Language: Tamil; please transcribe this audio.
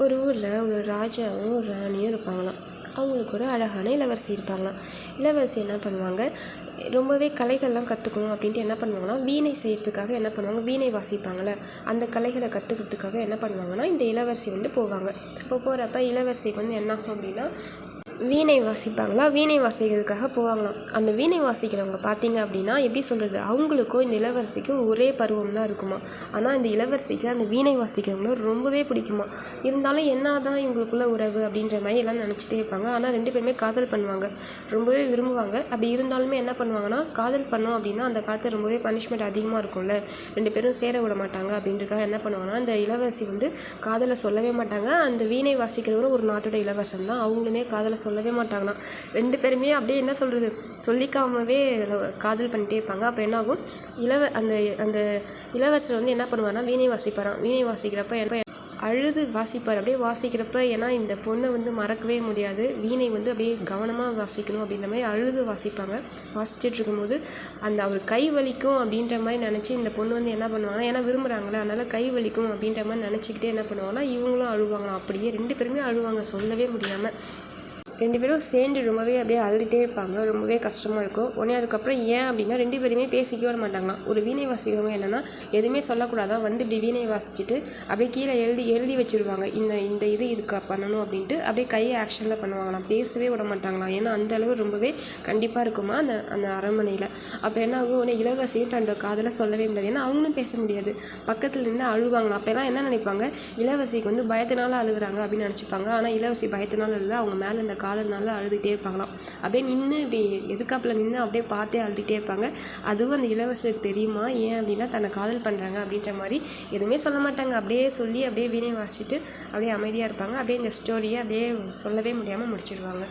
ஒரு ஊரில் ஒரு ராஜாவும் ஒரு ராணியும் இருப்பாங்களாம். அவங்களுக்கு ஒரு அழகான இளவரசி இருப்பாங்களாம். இளவரசி என்ன பண்ணுவாங்க, ரொம்பவே கலைகள்லாம் கற்றுக்கணும் அப்படின்ட்டு என்ன பண்ணுவாங்கன்னா, வீணை செய்கிறதுக்காக என்ன பண்ணுவாங்க, வீணை வாசிப்பாங்கள்ல, அந்த கலைகளை கற்றுக்கிறதுக்காக என்ன பண்ணுவாங்கன்னா, இந்த இளவரசி போவாங்க. இப்போ போகிறப்ப இளவரசிக்கு என்ன ஆகும் அப்படின்னா, வீணை வாசிப்பாங்களா, வீணை வாசிக்கிறதுக்காக போவாங்களாம். அந்த வீணை வாசிக்கிறவங்க பார்த்தீங்க அப்படின்னா, எப்படி சொல்கிறது, அவங்களுக்கும் இந்த இளவரசிக்கும் ஒரே பருவம் தான் இருக்குமா. ஆனால் இந்த இளவரசிக்கு அந்த வீணை வாசிக்கிறவங்களும் ரொம்பவே பிடிக்குமா. இருந்தாலும் என்ன தான் இவங்களுக்குள்ள உறவு அப்படின்ற மாதிரி எல்லாம் நினச்சிட்டே இருப்பாங்க. ஆனால் 2 பேருமே காதல் பண்ணுவாங்க, ரொம்பவே விரும்புவாங்க. அப்படி இருந்தாலுமே என்ன பண்ணுவாங்கன்னா, காதல் பண்ணோம் அப்படின்னா அந்த காலத்தில் ரொம்பவே பனிஷ்மெண்ட் அதிகமாக இருக்கும்ல, 2 பேரும் சேர விட மாட்டாங்க. அப்படின்றதுக்காக என்ன பண்ணுவாங்கன்னா, அந்த இளவரசி காதலை சொல்லவே மாட்டாங்க. அந்த வீணை வாசிக்கிறவரும் ஒரு நாட்டோட இளவரசன் தான், அவங்களுமே காதலை சொல்லவே மாட்டாங்களாம். 2 பேருமே அப்படியே என்ன சொல்கிறது, சொல்லிக்காமவே காதல் பண்ணிகிட்டே இருப்பாங்க. அப்போ என்ன ஆகும், அந்த இளவரசர் என்ன பண்ணுவார்னா, வீணை வாசிப்பாராம். வீணை வாசிக்கிறப்ப அழுது வாசிப்பார். அப்படியே வாசிக்கிறப்ப ஏன்னா இந்த பொண்ணை மறக்கவே முடியாது, வீணை அப்படியே கவனமாக வாசிக்கணும் அப்படின்ற மாதிரி அழுது வாசிப்பாங்க. வாசிச்சுட்டு இருக்கும்போது அவர் கை வலிக்கும் அப்படின்ற மாதிரி நினச்சி இந்த பொண்ணு என்ன பண்ணுவாங்கன்னா, ஏன்னா விரும்புகிறாங்களே அதனால் கை வலிக்கும் அப்படின்ற மாதிரி நினச்சிக்கிட்டே என்ன பண்ணுவாங்கன்னா, இவங்களும் அழுவாங்களாம். அப்படியே 2 பேருமே அழுவாங்க, சொல்லவே முடியாமல். 2 பேரும் சேர்ந்து ரொம்பவே அப்படியே அழுதுகிட்டே இருப்பாங்க. ரொம்பவே கஷ்டமாக இருக்கும். உடனே அதுக்கப்புறம் ஏன் அப்படின்னா 2 பேருமே பேசிக்கவே வர மாட்டாங்களாம். ஒரு வீணை வாசிக்கிறவங்க என்னென்னா, எதுவுமே சொல்லக்கூடாதான், இப்படி வீணை வாசிச்சுட்டு அப்படியே கீழே எழுதி வச்சுருவாங்க, இந்த இதுக்கு பண்ணணும் அப்படின்ட்டு அப்படியே கையை ஆக்ஷனில் பண்ணுவாங்களாம். பேசவே விட மாட்டாங்களாம். ஏன்னா அந்தளவு ரொம்பவே கண்டிப்பாக இருக்குமா அந்த அரண்மனையில். அப்போ என்ன ஆகும், உடனே இளவரசியும் தன்னோட காதலை சொல்லவே முடியாது. ஏன்னா அவங்களும் பேச முடியாது, பக்கத்தில் நின்று அழுவாங்களாம். அப்போலாம் என்ன நினைப்பாங்க, இளவரசிக்கு பயத்தினால அழுகுறாங்க அப்படின்னு நினச்சிப்பாங்க. ஆனால் இளவரசி பயத்தினால இல்லை, அவங்க மேலே இந்த காதல்னால அழுதுகிட்டே இருப்பாங்களாம். அப்படியே நின்று இப்படி எதுக்காப்பில் நின்று அப்படியே பார்த்தே அழுதுகிட்டே இருப்பாங்க. அதுவும் அந்த இளவரசருக்கு தெரியுமா, ஏன் அப்படின்னா தன்னை காதல் பண்ணுறாங்க அப்படின்ற மாதிரி எதுவுமே சொல்ல மாட்டாங்க. அப்படியே சொல்லி அப்படியே வீணை வாசிச்சுட்டு அப்படியே அமைதியாக இருப்பாங்க. அப்படியே இந்த ஸ்டோரியை அப்படியே சொல்லவே முடியாமல் முடிச்சிடுவாங்க.